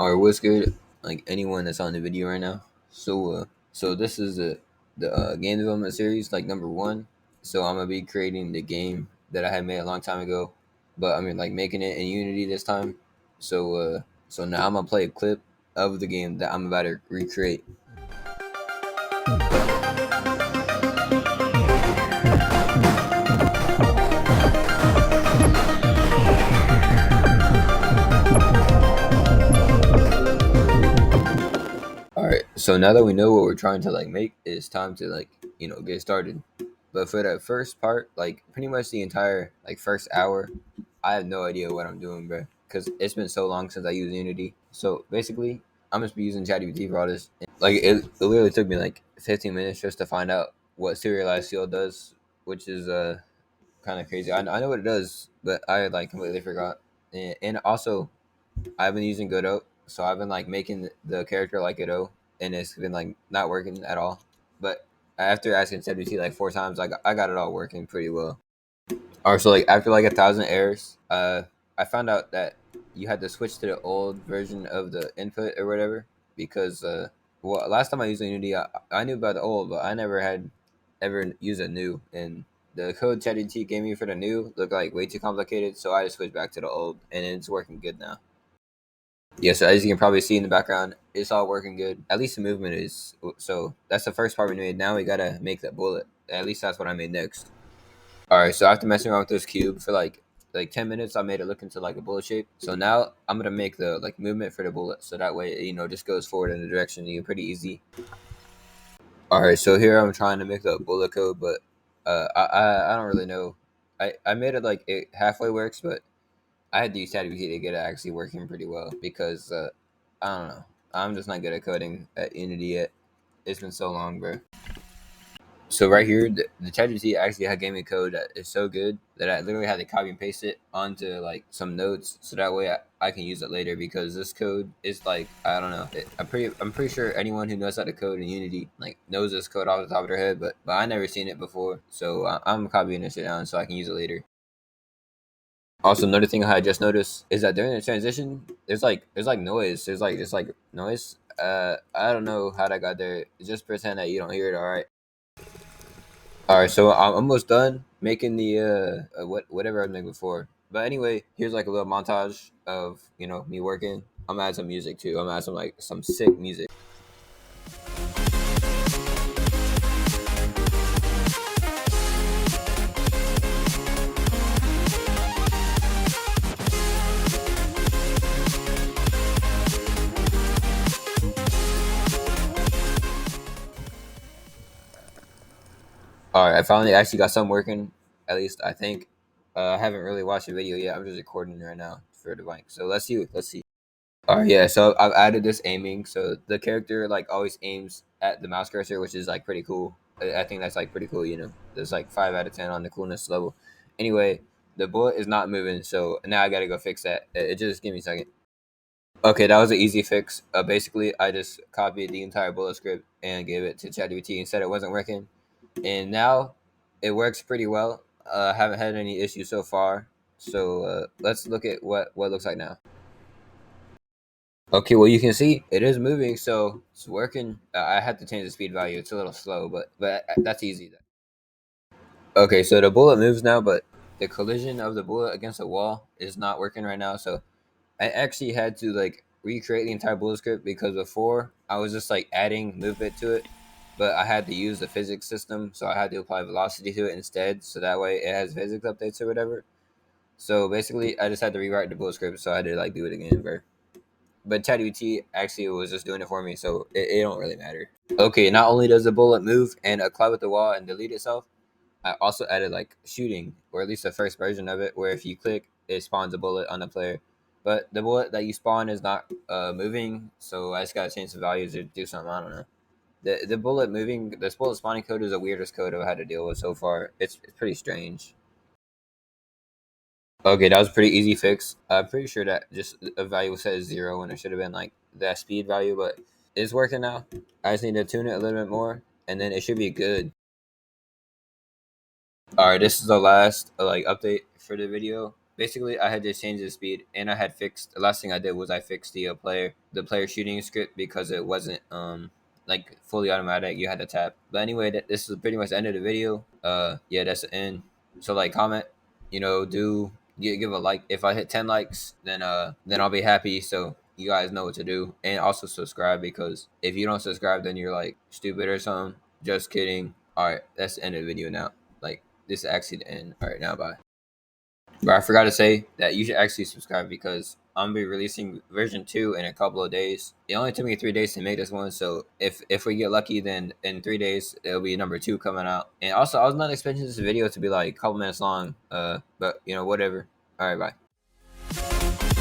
Or what's good? Like anyone that's on the video right now. So this is the game development series, like number one. So I'm gonna be creating the game that I had made a long time ago, but I mean like making it in Unity this time. So now I'm gonna play a clip of the game that I'm about to recreate. All right. So now that we know what we're trying to like make, it's time to like get started. But for that first part, like pretty much the entire like first hour, I have no idea what I'm doing, bro. Because it's been so long since I used Unity. So basically, I'm just be using ChatGPT for all this. Like it literally took me like 15 minutes just to find out what serialized field does, which is kind of crazy. I know what it does, but I like completely forgot. And also, I've been using Godot, so I've been like making the character like Godot, and it's been like not working at all. But after asking ChatGPT like four times, I got it all working pretty well. Or so like after like 1,000 errors, I found out that you had to switch to the old version of the input or whatever because well last time I used Unity, I knew about the old, but I never had ever used a new, and the code ChatGPT gave me for the new looked like way too complicated, so I just switched back to the old, and it's working good now. Yeah, so as you can probably see in the background, it's all working good. At least the movement is. So that's the first part we made. Now we gotta make that bullet. At least that's what I made next. All right, so after messing around with this cube for like 10 minutes, I made it look into like a bullet shape. So now I'm gonna make the like movement for the bullet, so that way just goes forward in the direction. You pretty easy. All right, so here I'm trying to make the bullet code, but I don't really know. I made it like it halfway works, but I had to use ChatGPT to get it actually working pretty well because I don't know. I'm just not good at coding at Unity yet. It's been so long, bro. So right here, the ChatGPT actually had gave me code that is so good that I literally had to copy and paste it onto like some notes, so that way I can use it later because this code is like I don't know. I'm pretty sure anyone who knows how to code in Unity like knows this code off the top of their head, but I never seen it before, so I'm copying this shit down so I can use it later. Also, another thing I just noticed is that during the transition, there's like noise. There's like noise. I don't know how that got there. Just pretend that you don't hear it. All right. All right. So I'm almost done making the whatever I was making before. But anyway, here's like a little montage of me working. I'm gonna add some music too. I'm gonna add some sick music. All right. I finally actually got some working. At least I think. I haven't really watched the video yet. I'm just recording it right now for the blank. So let's see. Let's see. All right, yeah. So I've added this aiming, so the character like always aims at the mouse cursor, which is like pretty cool. I think that's like pretty cool. There's like 5 out of 10 on the coolness level. Anyway, the bullet is not moving, so now I gotta go fix that. It just give me a second. Okay, that was an easy fix. Basically, I just copied the entire bullet script and gave it to ChatGPT and said it wasn't working, and now it works pretty well. I haven't had any issues so far. So let's look at what it looks like now. Okay, well you can see it is moving, so it's working. I had to change the speed value; it's a little slow, but that's easy. Okay, so the bullet moves now, but the collision of the bullet against the wall is not working right now. So I actually had to like recreate the entire bullet script because before I was just like adding movement to it, but I had to use the physics system, so I had to apply velocity to it instead, so that way it has physics updates or whatever. So basically, I just had to rewrite the bullet script, so I had to like do it again, bro. But ChatGPT actually was just doing it for me, so it don't really matter. Okay, not only does the bullet move and collide with the wall and delete itself, I also added like shooting, or at least the first version of it, where if you click, it spawns a bullet on the player. But the bullet that you spawn is not moving, so I just gotta change the values or do something. I don't know. The bullet moving, this bullet spawning code is the weirdest code I've had to deal with so far. It's pretty strange. Okay, that was a pretty easy fix. I'm pretty sure that just a value says 0 when it should have been like that speed value, but it's working now. I just need to tune it a little bit more, and then it should be good. All right, this is the last like update for the video. basically I had just changed the speed, and I had fixed. The last thing I did was I fixed the player shooting script because it wasn't like fully automatic. You had to tap. But anyway, this is pretty much the end of the video. Yeah, that's the end. So like, comment, do give a like. If I hit 10 likes, then I'll be happy. So you guys know what to do, and also subscribe, because if you don't subscribe, then you're like stupid or something. Just kidding. All right, that's the end of the video now. Like, this is actually the end. All right, now bye. But I forgot to say that you should actually subscribe, because I'm gonna be releasing version 2 in a couple of days. It only took me 3 days to make this one, so if we get lucky, then in 3 days it'll be number 2 coming out. And also, I was not expecting this video to be like a couple minutes long. But whatever. All right, bye.